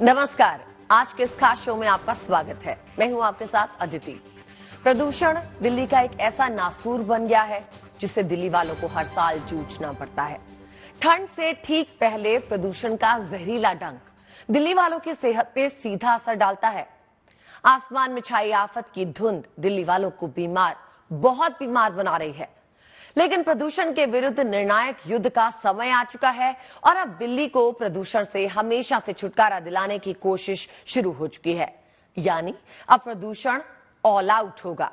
नमस्कार, आज के इस खास शो में आपका स्वागत है। मैं हूं आपके साथ अदिति। प्रदूषण दिल्ली का एक ऐसा नासूर बन गया है जिससे दिल्ली वालों को हर साल जूझना पड़ता है। ठंड से ठीक पहले प्रदूषण का जहरीला डंक दिल्ली वालों की सेहत पे सीधा असर डालता है। आसमान में छाई आफत की धुंध दिल्ली वालों को बहुत बीमार बना रही है। लेकिन प्रदूषण के विरुद्ध निर्णायक युद्ध का समय आ चुका है और अब दिल्ली को प्रदूषण से हमेशा से छुटकारा दिलाने की कोशिश शुरू हो चुकी है। यानी अब प्रदूषण ऑल आउट होगा।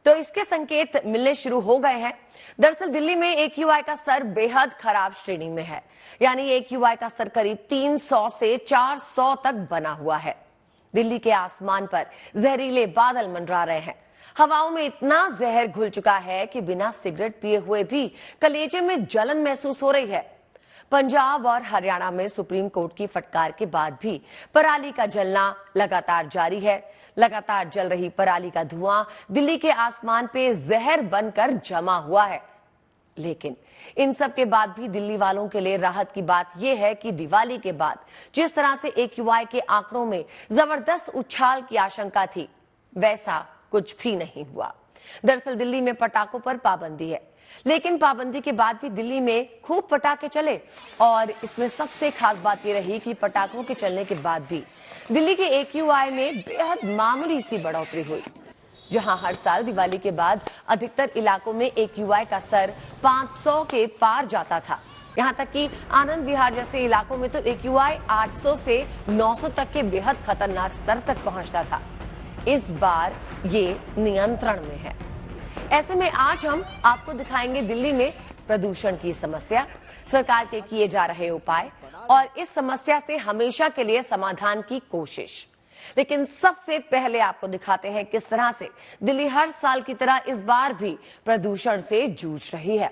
तो इसके संकेत मिलने शुरू हो गए हैं। दरअसल दिल्ली में AQI का स्तर बेहद खराब श्रेणी में है। यानी AQI का स्तर करीब 300 से 400 तक बना हुआ है। दिल्ली के आसमान पर जहरीले बादल मंडरा रहे हैं। हवाओं में इतना जहर घुल चुका है कि बिना सिगरेट पिए हुए भी कलेजे में जलन महसूस हो रही है। पंजाब और हरियाणा में सुप्रीम कोर्ट की फटकार के बाद भी पराली का जलना लगातार जारी है। लगातार जल रही पराली का धुआं दिल्ली के आसमान पे जहर बनकर जमा हुआ है। लेकिन इन सब के बाद भी दिल्ली वालों के लिए राहत की बात यह है कि दिवाली के बाद जिस तरह से AQI के आंकड़ों में जबरदस्त उछाल की आशंका थी, वैसा कुछ भी नहीं हुआ। दरअसल दिल्ली में पटाखों पर पाबंदी है, लेकिन पाबंदी के बाद भी दिल्ली में खूब पटाखे चले। और इसमें सबसे खास बात यह रही कि पटाखों के चलने के बाद भी दिल्ली के AQI में बेहद मामूली सी बढ़ोतरी हुई। जहां हर साल दिवाली के बाद अधिकतर इलाकों में AQI का स्तर 500 के पार जाता था। यहां तक कि आनंद विहार जैसे इलाकों में तो AQI 800 से 900 तक के बेहद खतरनाक स्तर तक पहुंचता था। इस बार ये नियंत्रण में है। ऐसे में आज हम आपको दिखाएंगे दिल्ली में प्रदूषण की समस्या, सरकार के किए जा रहे उपाय और इस समस्या से हमेशा के लिए समाधान की कोशिश। लेकिन सबसे पहले आपको दिखाते हैं किस तरह से दिल्ली हर साल की तरह इस बार भी प्रदूषण से जूझ रही है।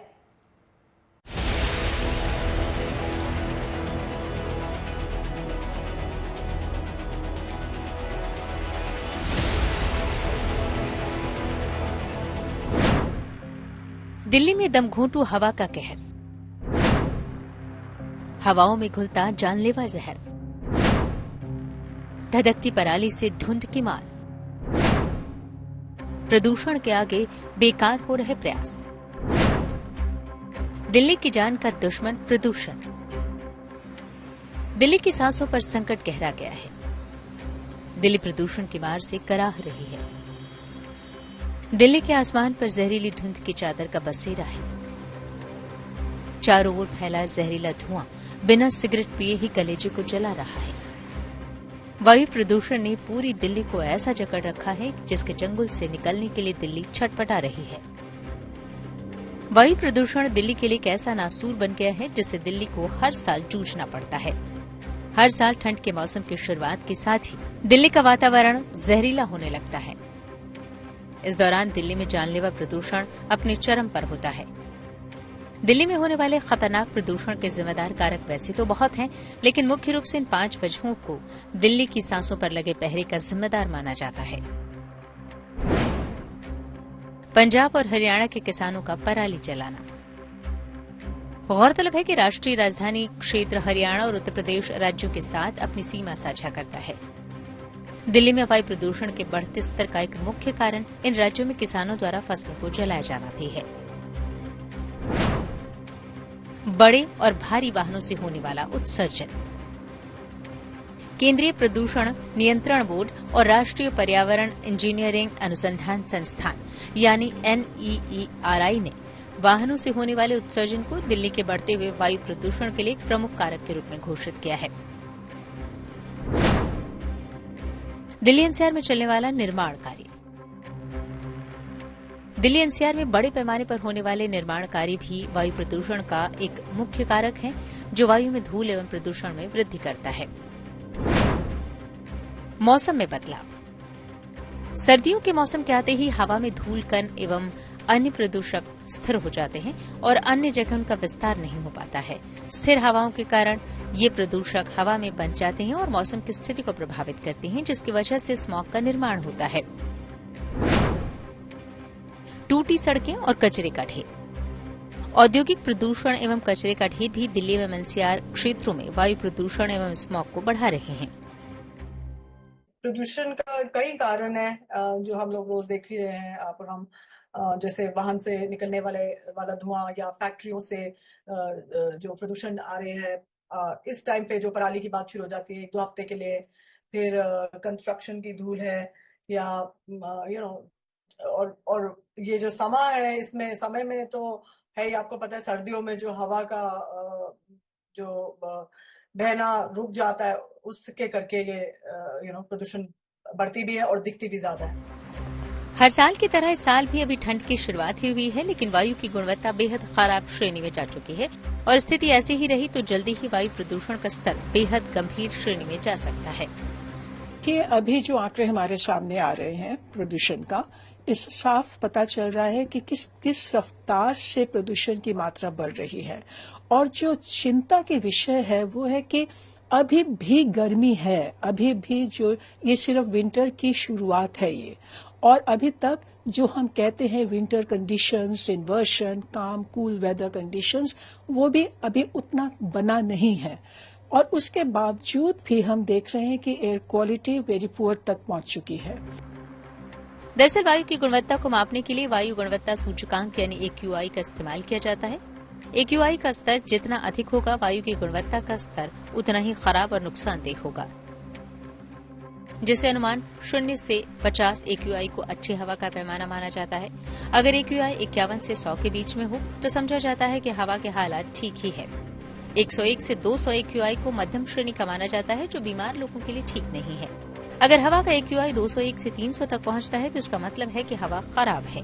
दिल्ली में दमघोंटू हवा का कहर, हवाओं में घुलता जानलेवा जहर, धधकती पराली से धुंध की मार, प्रदूषण के आगे बेकार हो रहे प्रयास। दिल्ली की जान का दुश्मन प्रदूषण। दिल्ली की सांसों पर संकट गहरा गया है। दिल्ली प्रदूषण की मार से कराह रही है। दिल्ली के आसमान पर जहरीली धुंध की चादर का बसेरा है। चारों ओर फैला जहरीला धुआं बिना सिगरेट पिए ही कलेजे को जला रहा है। वायु प्रदूषण ने पूरी दिल्ली को ऐसा जकड़ रखा है जिसके चंगुल से निकलने के लिए दिल्ली छटपटा रही है। वायु प्रदूषण दिल्ली के लिए एक ऐसा नासूर बन गया है जिससे दिल्ली को हर साल जूझना पड़ता है। हर साल ठंड के मौसम की शुरुआत के साथ ही दिल्ली का वातावरण जहरीला होने लगता है। इस दौरान दिल्ली में जानलेवा प्रदूषण अपने चरम पर होता है। दिल्ली में होने वाले खतरनाक प्रदूषण के जिम्मेदार कारक वैसे तो बहुत हैं, लेकिन मुख्य रूप से इन 5 वजहों को दिल्ली की सांसों पर लगे पहरे का जिम्मेदार माना जाता है। पंजाब और हरियाणा के किसानों का पराली जलाना। गौरतलब है कि राष्ट्रीय राजधानी क्षेत्र हरियाणा और उत्तर प्रदेश राज्यों के साथ अपनी सीमा साझा करता है। दिल्ली में वायु प्रदूषण के बढ़ते स्तर का एक मुख्य कारण इन राज्यों में किसानों द्वारा फसलों को जलाया जाना भी है। बड़े और भारी वाहनों से होने वाला उत्सर्जन। केंद्रीय प्रदूषण नियंत्रण बोर्ड और राष्ट्रीय पर्यावरण इंजीनियरिंग अनुसंधान संस्थान यानी NEERI ने वाहनों से होने वाले उत्सर्जन को दिल्ली के बढ़ते हुए वायु प्रदूषण के लिए एक प्रमुख कारक के रूप में घोषित किया है। दिल्ली NCR में चलने वाला निर्माण कार्य। दिल्ली NCR में बड़े पैमाने पर होने वाले निर्माण कार्य भी वायु प्रदूषण का एक मुख्य कारक है, जो वायु में धूल एवं प्रदूषण में वृद्धि करता है। मौसम में बदलाव। सर्दियों के मौसम के आते ही हवा में धूल कण एवं अन्य प्रदूषक स्थिर हो जाते हैं और अन्य जगह उनका विस्तार नहीं हो पाता है। स्थिर हवाओं के कारण ये प्रदूषक हवा में बंध जाते हैं और मौसम की स्थिति को प्रभावित करते हैं, जिसकी वजह से स्मॉग का निर्माण होता है। टूटी सड़कें और कचरे का ढेर। औद्योगिक प्रदूषण एवं कचरे का ढेर भी दिल्ली व एनसीआर क्षेत्रों में वायु प्रदूषण एवं स्मॉग को बढ़ा रहे हैं। प्रदूषण का कई कारण है जो हम लोग रोज देख ही रहे हैं। और हम जैसे वाहन से निकलने वाला धुआं या फैक्ट्रियों से जो प्रदूषण आ रहे हैं, इस टाइम पे जो पराली की बात शुरू हो जाती है 1-2 हफ्ते के लिए, फिर कंस्ट्रक्शन की धूल है, या और ये जो समय है, इसमें समय में तो है ही, आपको पता है सर्दियों में जो हवा का जो बहना रुक जाता है, उसके करके ये प्रदूषण बढ़ती भी है और दिखती भी ज्यादा है। हर साल की तरह इस साल भी अभी ठंड की शुरुआत ही हुई है, लेकिन वायु की गुणवत्ता बेहद खराब श्रेणी में जा चुकी है और स्थिति ऐसी ही रही तो जल्दी ही वायु प्रदूषण का स्तर बेहद गंभीर श्रेणी में जा सकता है। कि अभी जो आंकड़े हमारे सामने आ रहे हैं प्रदूषण का, इस साफ पता चल रहा है कि किस रफ्तार से प्रदूषण की मात्रा बढ़ रही है। और जो चिंता के विषय है वो है कि अभी भी गर्मी है, अभी भी जो ये सिर्फ विंटर की शुरुआत है ये, और अभी तक जो हम कहते हैं विंटर कंडीशंस, इन्वर्शन, काम, कूल वेदर कंडीशंस, वो भी अभी उतना बना नहीं है। और उसके बावजूद भी हम देख रहे हैं कि एयर क्वालिटी वेरी पुअर तक पहुंच चुकी है। दरअसल वायु की गुणवत्ता को मापने के लिए वायु गुणवत्ता सूचकांक यानी AQI का इस्तेमाल किया जाता है। AQI का स्तर जितना अधिक होगा, वायु की गुणवत्ता का स्तर उतना ही खराब और नुकसानदेह होगा। जिसे अनुमान 0 से 50 AQI को अच्छी हवा का पैमाना माना जाता है। अगर AQI 51 से 100 के बीच में हो तो समझा जाता है कि हवा के हालात ठीक ही है। 101 से 200 AQI को मध्यम श्रेणी का माना जाता है, जो बीमार लोगों के लिए ठीक नहीं है। अगर हवा का AQI 201 से 300 तक पहुंचता है तो इसका मतलब है कि हवा खराब है।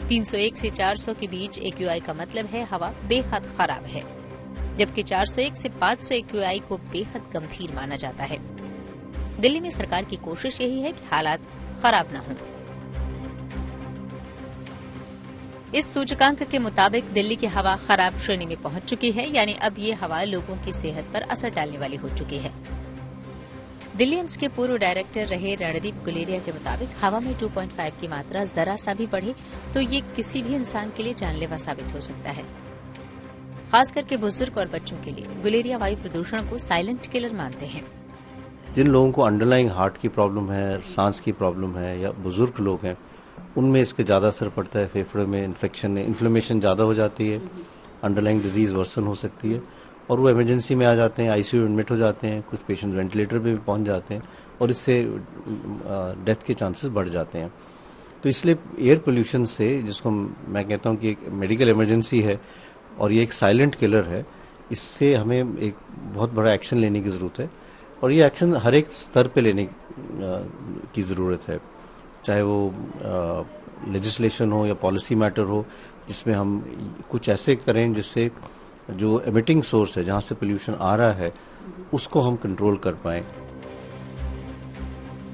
301 से 400 के बीच AQI का मतलब है हवा बेहद खराब है, जबकि 401 से 500 AQI को बेहद गंभीर माना जाता है। दिल्ली में सरकार की कोशिश यही है कि हालात खराब न हों। इस सूचकांक के मुताबिक दिल्ली की हवा खराब श्रेणी में पहुंच चुकी है, यानी अब ये हवा लोगों की सेहत पर असर डालने वाली हो चुकी है। दिल्ली एम्स के पूर्व डायरेक्टर रहे रणदीप गुलेरिया के मुताबिक हवा में 2.5 की मात्रा जरा सा भी बढ़े तो ये किसी भी इंसान के लिए जानलेवा साबित हो सकता है, खास करके बुजुर्ग और बच्चों के लिए। गुलेरिया वायु प्रदूषण को साइलेंट किलर मानते हैं। जिन लोगों को अंडरलाइंग हार्ट की प्रॉब्लम है, सांस की प्रॉब्लम है, या बुजुर्ग लोग हैं, उनमें इसके ज़्यादा असर पड़ता है। फेफड़े में इन्फ्लेमेशन ज़्यादा हो जाती है, अंडरलाइंग डिजीज वर्सन हो सकती है और वो इमरजेंसी में आ जाते हैं, आईसीयू एडमिट हो जाते हैं, कुछ पेशेंट वेंटिलेटर पे भी पहुंच जाते हैं और इससे डेथ के चांसेस बढ़ जाते हैं। तो इसलिए एयर पोल्यूशन से, जिसको मैं कहता हूं कि एक मेडिकल इमरजेंसी है और ये एक साइलेंट किलर है, इससे हमें एक बहुत बड़ा एक्शन लेने की ज़रूरत है और ये एक्शन हर एक स्तर पे लेने की ज़रूरत है, चाहे वो लेजिस्लेशन हो या पॉलिसी मैटर हो, जिसमें हम कुछ ऐसे करें जिससे जो एमिटिंग सोर्स है, जहां से पोल्यूशन आ रहा है, उसको हम कंट्रोल कर पाएं।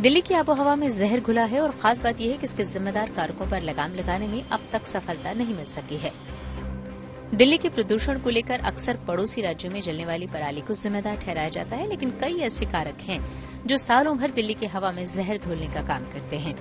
दिल्ली की आबोहवा में जहर घुला है और खास बात यह है कि इसके जिम्मेदार कारकों पर लगाम लगाने में अब तक सफलता नहीं मिल सकी है। दिल्ली के प्रदूषण को लेकर अक्सर पड़ोसी राज्यों में जलने वाली पराली को जिम्मेदार ठहराया जाता है, लेकिन कई ऐसे कारक हैं जो सालों भर दिल्ली की हवा में जहर घोलने का काम करते हैं।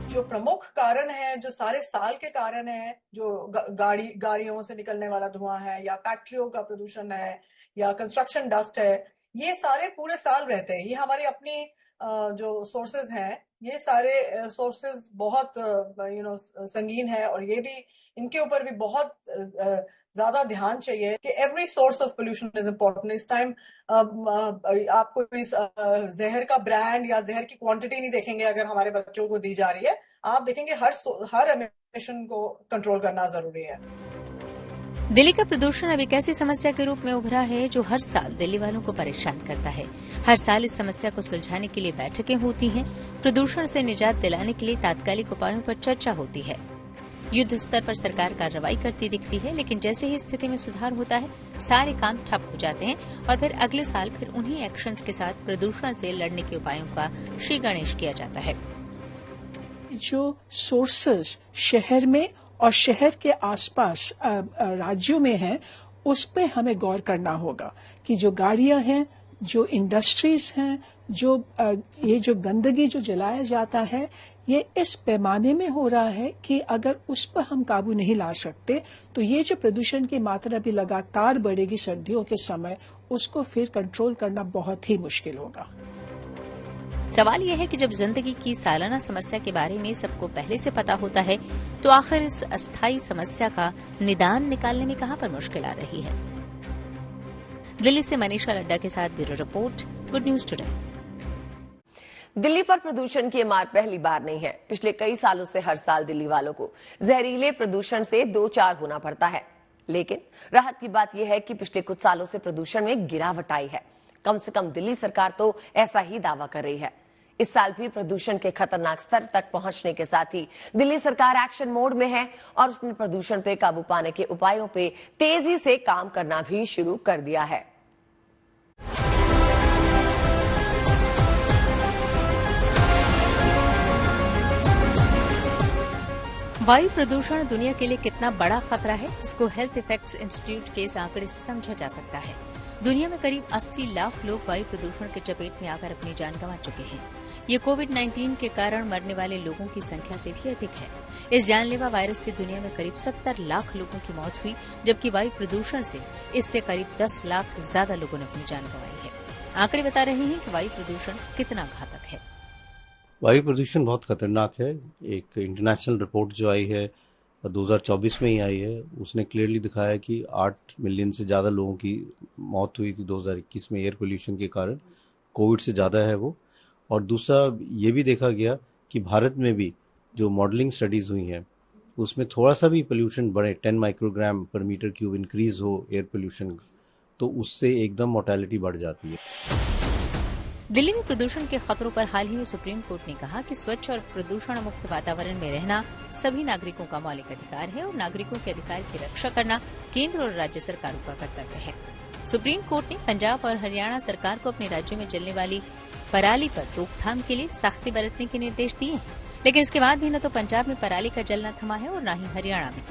जो प्रमुख कारण है, जो सारे साल के कारण है, जो गाड़ियों से निकलने वाला धुआं है, या फैक्ट्रियों का प्रदूषण है, या कंस्ट्रक्शन डस्ट है, ये सारे पूरे साल रहते हैं। ये हमारी अपनी जो सोर्सेज हैं, ये सारे सोर्सेज बहुत संगीन है और ये भी, इनके ऊपर भी बहुत ज्यादा ध्यान चाहिए कि every source of pollution is important. इस टाइम आपको इस जहर का ब्रांड या जहर की क्वांटिटी नहीं देखेंगे अगर हमारे बच्चों को दी जा रही है, आप देखेंगे हर एमिशन को कंट्रोल करना जरूरी है। दिल्ली का प्रदूषण अब एक ऐसी समस्या के रूप में उभरा है जो हर साल दिल्ली वालों को परेशान करता है। हर साल इस समस्या को सुलझाने के लिए बैठकें होती हैं, प्रदूषण से निजात दिलाने के लिए तात्कालिक उपायों पर चर्चा होती है। युद्ध स्तर पर सरकार कार्रवाई करती दिखती है, लेकिन जैसे ही स्थिति में सुधार होता है, सारे काम ठप हो जाते हैं और फिर अगले साल फिर उन्हीं एक्शंस के साथ प्रदूषण से लड़ने के उपायों का श्री गणेश किया जाता है। जो सोर्सेस शहर में और शहर के आसपास राज्यों में हैं, उस पे हमें गौर करना होगा कि जो गाड़ियां हैं, जो इंडस्ट्रीज हैं, ये जो गंदगी जो जलाया जाता है, ये इस पैमाने में हो रहा है कि अगर उस पर हम काबू नहीं ला सकते तो ये जो प्रदूषण की मात्रा भी लगातार बढ़ेगी सर्दियों के समय, उसको फिर कंट्रोल करना बहुत ही मुश्किल होगा। सवाल यह है कि जब जिंदगी की सालाना समस्या के बारे में सबको पहले से पता होता है तो आखिर इस अस्थायी समस्या का निदान निकालने में कहां पर मुश्किल आ रही है। दिल्ली से मनीषा लड्डा के साथ bureau report, good news today. Delhi पर प्रदूषण की मार पहली बार नहीं है। पिछले कई सालों से हर साल दिल्ली वालों को जहरीले प्रदूषण से 2-4 होना पड़ता है, लेकिन राहत की बात यह है कि पिछले कुछ सालों से प्रदूषण में गिरावट आई है। कम से कम दिल्ली सरकार तो ऐसा ही दावा कर रही है। इस साल भी प्रदूषण के खतरनाक स्तर तक पहुंचने के साथ ही दिल्ली सरकार एक्शन मोड में है और उसने प्रदूषण पे काबू पाने के उपायों पे तेजी से काम करना भी शुरू कर दिया है। वायु प्रदूषण दुनिया के लिए कितना बड़ा खतरा है, इसको हेल्थ इफेक्ट्स इंस्टीट्यूट के इस आंकड़े से समझा जा सकता है। दुनिया में करीब 80 लाख लोग वायु प्रदूषण के चपेट में आकर अपनी जान गंवा चुके हैं। ये कोविड-19 के कारण मरने वाले लोगों की संख्या से भी अधिक है। इस जानलेवा वायरस से दुनिया में करीब 70 लाख लोगों की मौत हुई, जबकि वायु प्रदूषण से इससे करीब 10 लाख ज्यादा लोगों ने अपनी जान गंवाई है। आंकड़े बता रहे हैं कि वायु प्रदूषण कितना घातक है। वायु प्रदूषण बहुत खतरनाक है। एक इंटरनेशनल रिपोर्ट जो आई है 2024 में ही आई है, उसने क्लियरली दिखाया कि 8 मिलियन से ज़्यादा लोगों की मौत हुई थी 2021 में एयर पोल्यूशन के कारण। कोविड से ज़्यादा है वो। और दूसरा ये भी देखा गया कि भारत में भी जो मॉडलिंग स्टडीज़ हुई हैं उसमें थोड़ा सा भी पोल्यूशन बढ़े, 10 माइक्रोग्राम पर मीटर क्यूब इंक्रीज हो एयर पोल्यूशन, तो उससे एकदम मोर्टेलिटी बढ़ जाती है। दिल्ली में प्रदूषण के खतरों पर हाल ही में सुप्रीम कोर्ट ने कहा कि स्वच्छ और प्रदूषण मुक्त वातावरण में रहना सभी नागरिकों का मौलिक अधिकार है और नागरिकों के अधिकार की रक्षा करना केंद्र और राज्य सरकारों का कर्तव्य है। सुप्रीम कोर्ट ने पंजाब और हरियाणा सरकार को अपने राज्यों में चलने वाली पराली पर रोकथाम के लिए सख्ती बरतने के निर्देश दिए हैं, लेकिन इसके बाद भी न तो पंजाब में पराली का जलना थमा है और न ही हरियाणा में।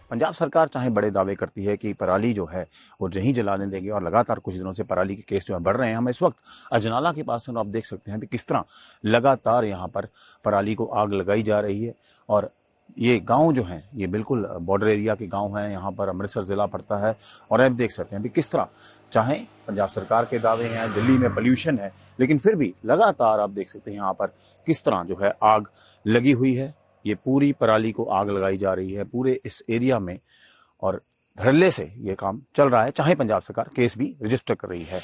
पंजाब सरकार चाहे बड़े दावे करती है कि पराली जो है वो नहीं जलाने देंगे और लगातार कुछ दिनों से पराली के केस जो है बढ़ रहे हैं। हम इस वक्त अजनाला के पास आप देख सकते हैं कि किस तरह लगातार यहाँ पर पराली को आग लगाई जा रही है। और ये गांव जो हैं ये बिल्कुल बॉर्डर एरिया के गांव हैं, यहाँ पर अमृतसर जिला पड़ता है। और आप देख सकते हैं कि किस तरह चाहे पंजाब सरकार के दावे हैं, दिल्ली में पोल्यूशन है, लेकिन फिर भी लगातार आप देख सकते हैं यहाँ पर किस तरह जो है आग लगी हुई है। ये पूरी पराली को आग लगाई जा रही है पूरे इस एरिया में और धड़ल्ले से ये काम चल रहा है, चाहे पंजाब सरकार केस भी रजिस्टर कर रही है।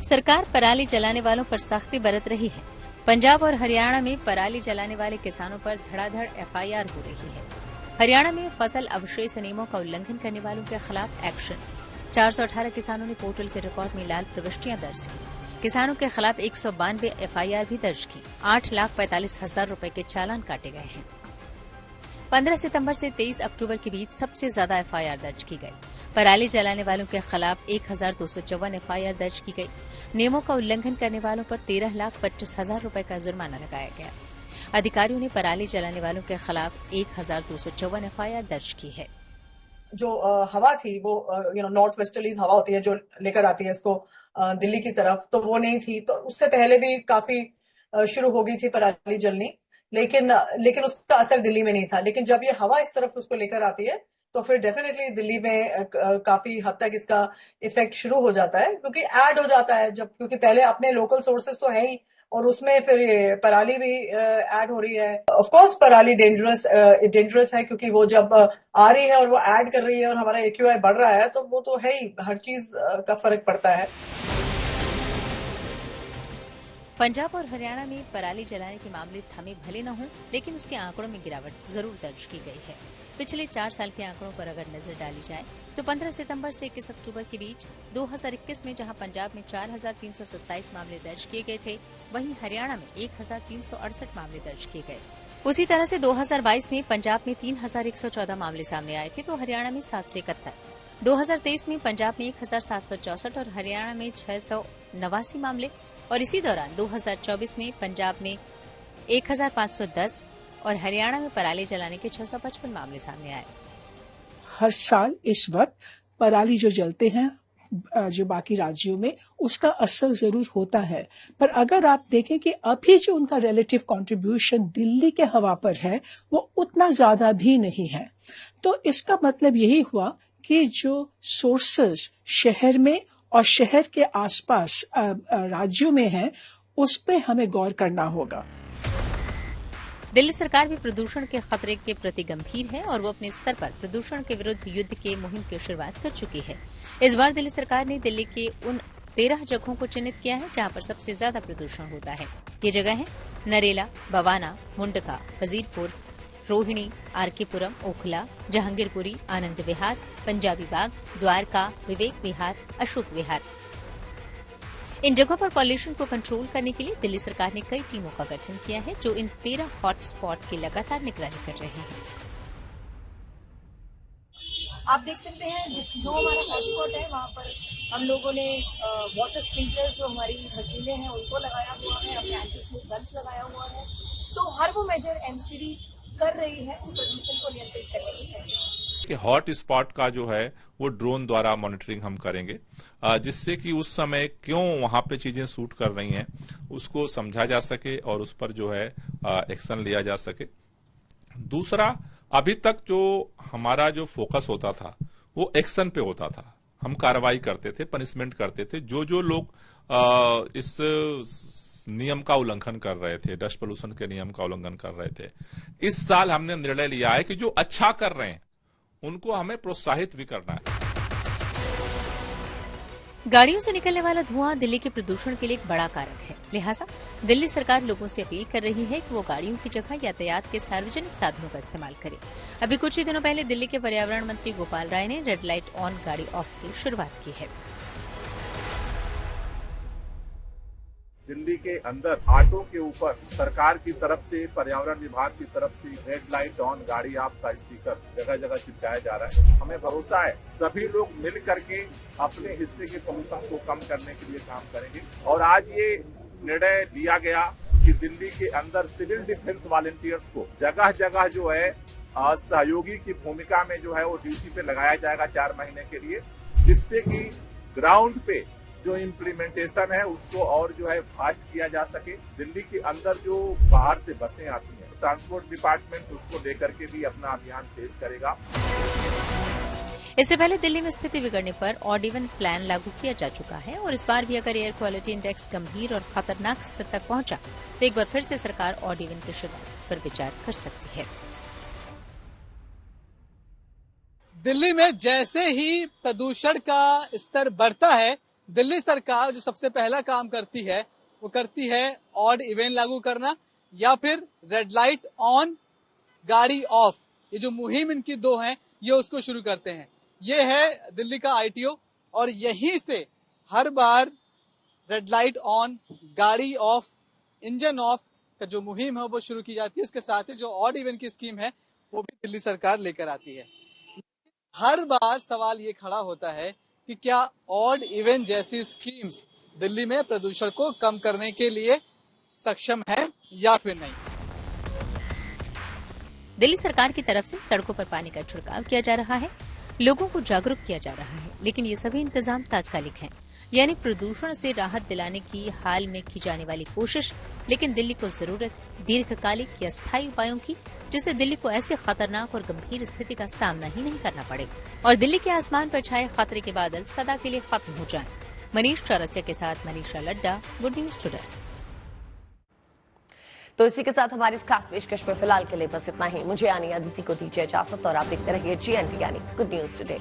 सरकार पराली जलाने वालों पर सख्ती बरत रही है। पंजाब और हरियाणा में पराली जलाने वाले किसानों पर धड़ाधड़ एफआईआर हो रही है। हरियाणा में फसल अवशेष नियमों का उल्लंघन करने वालों के खिलाफ एक्शन। 418 किसानों ने पोर्टल के रिकॉर्ड में लाल प्रविष्टियां दर्ज की। किसानों के खिलाफ 192 एफआईआर भी दर्ज की। 8,45,000 रूपये के चालान काटे गए हैं। 15 सितंबर से 23 अक्टूबर के बीच सबसे ज्यादा एफआईआर दर्ज की गई। पराली जलाने वालों के खिलाफ 1,254 एफआईआर दर्ज की गई। नियमों का उल्लंघन करने वालों पर 13,25,000 रूपये का जुर्माना लगाया गया। अधिकारियों ने पराली जलाने वालों के खिलाफ 1,254 एफआईआर दर्ज की है। जो हवा थी वो नॉर्थ वेस्टर्लीज हवा होती है जो लेकर आती है इसको दिल्ली की तरफ, तो वो नहीं थी। तो उससे पहले भी काफी शुरू हो गई थी पराली जलनी, लेकिन उसका असर दिल्ली में नहीं था। लेकिन जब ये हवा इस तरफ उसको लेकर आती है तो फिर डेफिनेटली दिल्ली में काफी हद तक इसका इफेक्ट शुरू हो जाता है, क्योंकि ऐड हो जाता है क्योंकि पहले अपने लोकल सोर्सेस तो है ही और उसमें फिर ये पराली भी ऐड हो रही है। ऑफ कोर्स पराली डेंजरस है, क्योंकि वो जब आ रही है और वो ऐड कर रही है और हमारा AQI बढ़ रहा है तो वो तो है ही, हर चीज का फर्क पड़ता है। पंजाब और हरियाणा में पराली जलाने के मामले थमे भले न हों, लेकिन उसके आंकड़ों में गिरावट जरूर दर्ज की गई है। पिछले 4 साल के आंकड़ों पर अगर नजर डाली जाए तो 15 सितंबर से 21 अक्टूबर के बीच 2021 में जहां पंजाब में 4,327 मामले दर्ज किए गए थे, वहीं हरियाणा में 1,368 मामले दर्ज किए गए। उसी तरह से 2022 में पंजाब में 3,114 मामले सामने आए थे तो हरियाणा में 771। 2023 में पंजाब में 1,764 और हरियाणा में 689 मामले, और इसी दौरान 2024 में पंजाब में 1,510 और हरियाणा में पराली जलाने के 655 मामले सामने आए। हर साल इस वक्त पराली जो जलते हैं जो बाकी राज्यों में, उसका असर जरूर होता है। पर अगर आप देखें कि अभी जो उनका रिलेटिव कंट्रीब्यूशन दिल्ली के हवा पर है वो उतना ज्यादा भी नहीं है। तो इसका मतलब यही हुआ कि जो सोर्सेस शहर में और शहर के आसपास राज्यों में हैं, उस पे हमें गौर करना होगा। दिल्ली सरकार भी प्रदूषण के खतरे के प्रति गंभीर है और वो अपने स्तर पर प्रदूषण के विरुद्ध युद्ध के मुहिम की शुरुआत कर चुकी है। इस बार दिल्ली सरकार ने दिल्ली के उन 13 जगहों को चिन्हित किया है जहां पर सबसे ज्यादा प्रदूषण होता है। ये जगह है नरेला, बवाना, मुंडका, वजीरपुर, रोहिणी, आरकेपुरम, ओखला, जहांगीरपुरी, आनंद विहार, पंजाबी बाग, द्वारका, विवेक विहार, अशोक विहार। इन जगहों पर पॉल्यूशन को कंट्रोल करने के लिए दिल्ली सरकार ने कई टीमों का गठन किया है जो इन 13 हॉट स्पॉट की लगातार निगरानी कर रहे हैं। आप देख सकते हैं जो हमारा हॉटस्पॉट है वहाँ पर हम लोगों ने वाटर स्प्रिंकलर जो हमारी मशीनें हैं उनको लगाया हुआ है, अपने एंटी स्मोक गन्स लगाया हुआ है। तो हर वो मेजर एमसीडी कर रही है प्रदूषण को नियंत्रित करने के लिए। कि हॉट स्पॉट का जो है वो ड्रोन द्वारा मॉनिटरिंग हम करेंगे, जिससे कि उस समय क्यों वहां पे चीजें शूट कर रही हैं उसको समझा जा सके और उस पर जो है एक्शन लिया जा सके। दूसरा, अभी तक जो हमारा जो फोकस होता था वो एक्शन पे होता था, हम कार्रवाई करते थे, पनिशमेंट करते थे। जो लोग इस नियम का उल्लंघन कर रहे थे, डस्ट पोल्यूशन के नियम का उल्लंघन कर रहे थे, इस साल हमने निर्णय लिया है कि जो अच्छा कर रहे हैं उनको हमें प्रोत्साहित भी करना है। गाड़ियों से निकलने वाला धुआं दिल्ली के प्रदूषण के लिए एक बड़ा कारक है। लिहाजा दिल्ली सरकार लोगों से अपील कर रही है कि वो गाड़ियों की जगह यातायात के सार्वजनिक साधनों का इस्तेमाल करें। अभी कुछ ही दिनों पहले दिल्ली के पर्यावरण मंत्री गोपाल राय ने रेड लाइट ऑन गाड़ी ऑफ की शुरुआत की है। दिल्ली के अंदर ऑटो के ऊपर सरकार की तरफ से, पर्यावरण विभाग की तरफ से रेड लाइट ऑन गाड़ी ऑफ का स्टिकर जगह जगह चिपकाया जा रहा है। हमें भरोसा है सभी लोग मिल करके अपने हिस्से के पोल्यूशन को कम करने के लिए काम करेंगे। और आज ये निर्णय लिया गया कि दिल्ली के अंदर सिविल डिफेंस वॉलंटियर्स को जगह जगह जो है सहयोगी की भूमिका में जो है वो ड्यूटी पे लगाया जाएगा 4 महीने के लिए, जिससे कि ग्राउंड पे जो इम्प्लीमेंटेशन है उसको और जो है फास्ट किया जा सके। दिल्ली के अंदर जो बाहर से बसें आती हैं, ट्रांसपोर्ट डिपार्टमेंट उसको लेकर के भी अपना अभियान तेज करेगा। इससे पहले दिल्ली में स्थिति बिगड़ने पर ऑड इवन प्लान लागू किया जा चुका है और इस बार भी अगर एयर क्वालिटी इंडेक्स गंभीर और खतरनाक स्तर तक पहुंचा तो एक बार फिर से सरकार ऑड इवन की शुरुआत पर विचार कर सकती है। दिल्ली में जैसे ही प्रदूषण का स्तर बढ़ता है, दिल्ली सरकार जो सबसे पहला काम करती है वो करती है ऑड इवन लागू करना या फिर रेड लाइट ऑन गाड़ी ऑफ। ये जो मुहिम इनकी दो हैं ये उसको शुरू करते हैं। ये है दिल्ली का आईटीओ और यहीं से हर बार रेड लाइट ऑन गाड़ी ऑफ, इंजन ऑफ का जो मुहिम है वो शुरू की जाती है। उसके साथ ही जो ऑड इवन की स्कीम है वो भी दिल्ली सरकार लेकर आती है। हर बार सवाल ये खड़ा होता है कि क्या ऑड इवन जैसी स्कीम्स दिल्ली में प्रदूषण को कम करने के लिए सक्षम है या फिर नहीं। दिल्ली सरकार की तरफ से सड़कों पर पानी का छिड़काव किया जा रहा है, लोगों को जागरूक किया जा रहा है, लेकिन ये सभी इंतजाम तात्कालिक हैं, यानी प्रदूषण से राहत दिलाने की हाल में की जाने वाली कोशिश। लेकिन दिल्ली को जरूरत दीर्घकालिक या स्थायी उपायों की, जिससे दिल्ली को ऐसे खतरनाक और गंभीर स्थिति का सामना ही नहीं करना पड़े और दिल्ली के आसमान पर छाए खतरे के बादल सदा के लिए खत्म हो जाएं। मनीष चौरसिया के साथ Manisha Ladda, good news today. तो इसी के साथ हमारी इस खास पेशकश में फिलहाल के लिए बस इतना ही। मुझे यानी अदिति को दीजिए इजाजत और आप देखते रहिए GNT यानी गुड न्यूज टुडे।